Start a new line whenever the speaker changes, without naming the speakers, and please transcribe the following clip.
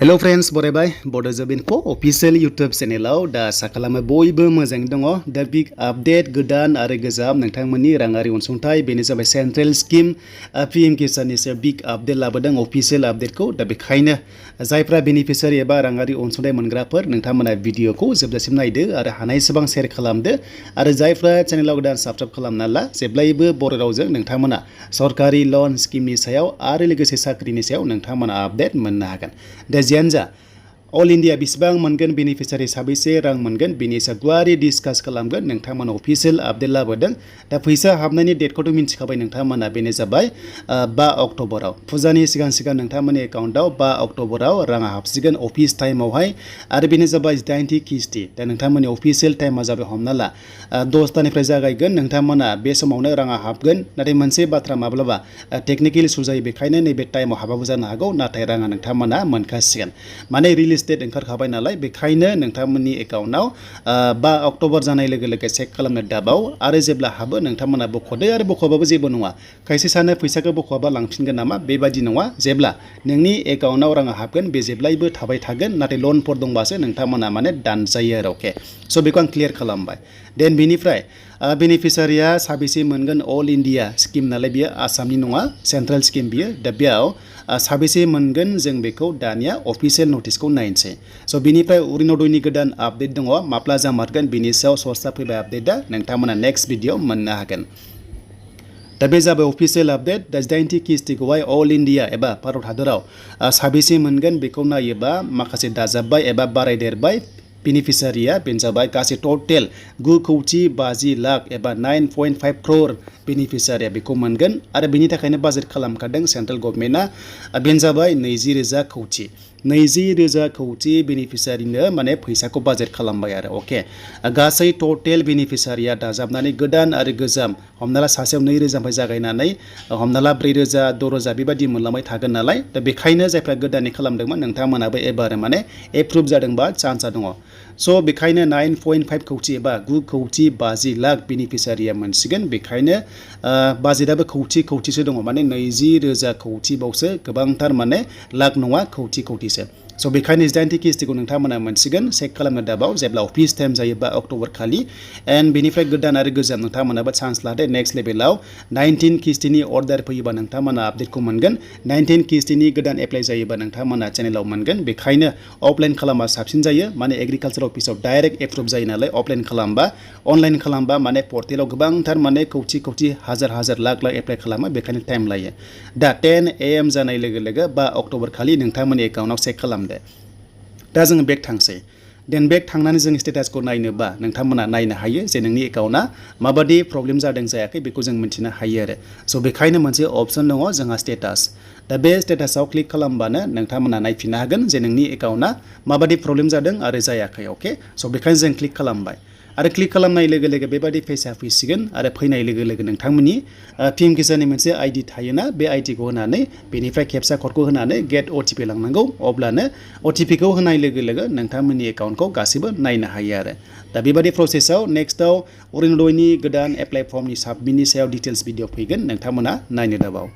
Hello friends, borebai Bodo Jobinfo official YouTube channel da sakalama boyबो मोजाङै दङ दा big update गोदान आरो गोजाम नोंथांमोननि राङारि अनसुंथाइ बेनो जाबाय सेंट्रेल स्किम PM किसाननि सायाव big update लाबोदों official update को दा बेखायनो जायफ्रा बेनिफिशियारि एबा राङारि अनसुंथाइ मोनग्राफोर नोंथांमोना भिडिअखौ जोबजासिम नायदो आरो हानायसेबां शेयार खालामदो आरो जायफ्रा चेनेलाव गोदान साबस्क्राइब खालामना ला जेब्लायबो बर' रावजों नोंथांमोना सरकारि लन स्किमनि सायाव आरो लोगोसे साख्रिनि सायाव नोंथांमोना आपडेट मोननो हागोन दा जियानो जा अल इन्डिया बेसेबां मोनगोन बेनिफिशियारि साबैसे रां मोनगोन बेनि सायाव गुवारै डिसकास खालामगोन नोंथांमोना अफिशियेल आपडेट लाबोदों दा फैसा हाबनायनि डेटखौथ' मिन्थिखाबाय नोंथांमोना बेनो जाबाय 5 अक्ट'बराव फुजानि सिगां एकाउन्टआव 5 अक्ट'बराव राङा हाबसिगोन अफिस टाइमावहाय आरो बेनो जाबाय 80 किस्ति दा नोंथांमोननि अफिशियेल टाइमा जाबाय हमना ला 10टानिफ्राय जागायगोन नोंथांमोना बे समावनो राङा हाबगोन नाथाय मोनसे बाथ्रा माब्लाबा टेकनिकेल इसु जायो बेखायनो नैबे टाइमाव हाबाबो जानो हागौ नाथाय राङा नोंथांमोना मोनखासिगोन माने रिलिज डेट ओंखारखाबाय नालाय बेखायनो नोंथांमोननि एकाउन्टआव 5 अक्ट'बर जानाय लोगो लोगो चेक खालामनो दाबाव आरो जेब्ला हाबो नोंथांमोना बख'दो आरो बख'बाबो जेबो नङा खायसे सानो फैसाखौ बख'आबा लांफिनगोन नामा बेबायदि नङा जेब्ला नोंनि एकाउन्टआव राङा हाबगोन बे जेब्लायबो थाबाय थागोन नाथाय लनफोर दंबासो नोंथांमोना माने दानजायो आरो अके स' बेखौ आं क्लियार खालामबाय देन बेनिफ्राय बेनिफिशियारिया साबेसे मोनगोन अल इन्डिया स्किम नालाय बियो आसामनि नङा सेन्ट्रेल स्किम बियो दा बेयाव साबेसे मोनगोन जों बेखौ दानिया अफिशियेल नटिसखौ नायनोसै स' बिनिफ्राय अरुणोदयनि गोदान आपडेट दङ माब्ला जामारगोन बिनि सायाव सर्सआ फैबाय आपडेटआ नोंथांमोना नेक्स्ट भिडिअ मोननो हागोन दा बे जाबाय अफिशियेल आपडेट दा 80 किस्तिखौहाय अल इन्डिया एबा भारत हादराव साबेसे मोनगोन बेखौ नायोबा माखासे दाजाबबाय एबा बारायदेरबाय बेनिफिशियारिया बेनो जाबाय गासै टटेल 9,50 लाख एबा 9.5 क्रर बेनिफिशियारिया बेखौ मोनगोन आरो बेनि थाखायनो बाजेट खालामखादों सेन्ट्रेल गभर्नमेन्टआ बेनो जाबाय 20,000 कौटि 20,000 कौटि बेनिफिशियारिनो माने फैसाखौ बाजेट खालामबाय आरो अके गासै टटेल बेनिफिशियारिया दाजाबनानै गोदान आरो गोजाम हमना ला सासेयाव 2,000 जागायनानै हमना ला 4,000 6,000 बेबायदि मोनलांबाय थागोन नालाय दा बेखायनो जायफ्रा गोदानै खालामदोंमोन नोंथांमोनाबो एबार माने एप्रुभ जादोंबा चान्सआ दङ स' बेखायनो 9.5 कौटि एबा 9,50 लाख बेनिफिशियारिया मोनसिगोन बेखायनो बाजेटआबो कौटिसो दङ माने 20,000 कौटिबावसो गोबांथार माने लाख नङा कौटिसो स' बेखायनो 80 किस्तिखौ नोंथांमोना मोनसिगोन चेक खालामनो दाबाव जेब्ला अफिस टाइम जायो 5 अक्ट'बर खालि एन्ड बेनिफ्राय गोदान आरो गोजाम नोंथांमोनाबो चान्स लादो नेक्स्ट लेभेलाव 19 किस्तिनि अर्डार फैयोबा नोंथांमोना आपडेटखौ मोनगोन 19 किस्तिनि गोदान एप्लाइ जायोबा नोंथांमोना चेनेलाव मोनगोन बेखायनो अफलाइन खालामबा साबसिन जायो माने एग्रिकालचार अफिसाव डाइरेक्ट एप्रुभ जायो नालाय अफलाइन खालामबा अनलाइन खालामबा माने पर्टेलाव गोबांथार माने कौटि हाजार लाख एप्लाइ खालामो बेखायनो टाइम लायो दा 10 AM जानाय लोगो लोगो 5 अक्ट'बर खालि नोंथांमोननि एकाउन्टआव चेक खालामदो दा जोङो बेक थांसै देन बेक थांनानै जों स्टेटासखौ नायनोबा नोंथांमोना नायनो हायो जे नोंनि एकाउन्टआ माबादि प्रब्लेम जादों जायाखै बेखौ जों मिन्थिनो हायो आरो स' बेखायनो मोनसे अप्सन दङ जोंहा स्टेटास दा बे स्टेटासाव क्लिक खालामबानो नोंथांमोना नायफिननो हागोन जे नोंनि एकाउन्टआ माबादि प्रब्लेम जादों आरो जायाखै अके स' बेखायनो जों क्लिक खालामबाय आरो क्लिक खालामनाय लोगो लोगो बेबादि फैसा फैसिगोन आरो फैनाय लोगो लोगो नोंथांमोननि PM किसाननि मोनसे आइडि थायोना बे आइडिखौ होनानै बेनिफ्राय केपचा क'डखौ होनानै गेट OTP लांनांगौ अब्लानो OTPखौ होनाय लोगो लोगो नोंथांमोननि एकाउन्टखौ गासिबो नायनो हायो आरो दा बेबादि प्रसेसआव नेक्स्टआव अरुणोदयनि गोदान एप्लाइ फर्मनि साबमिटनि सायाव डिटेल्स भिडिअ फैगोन नोंथांमोना नायनो दाबाव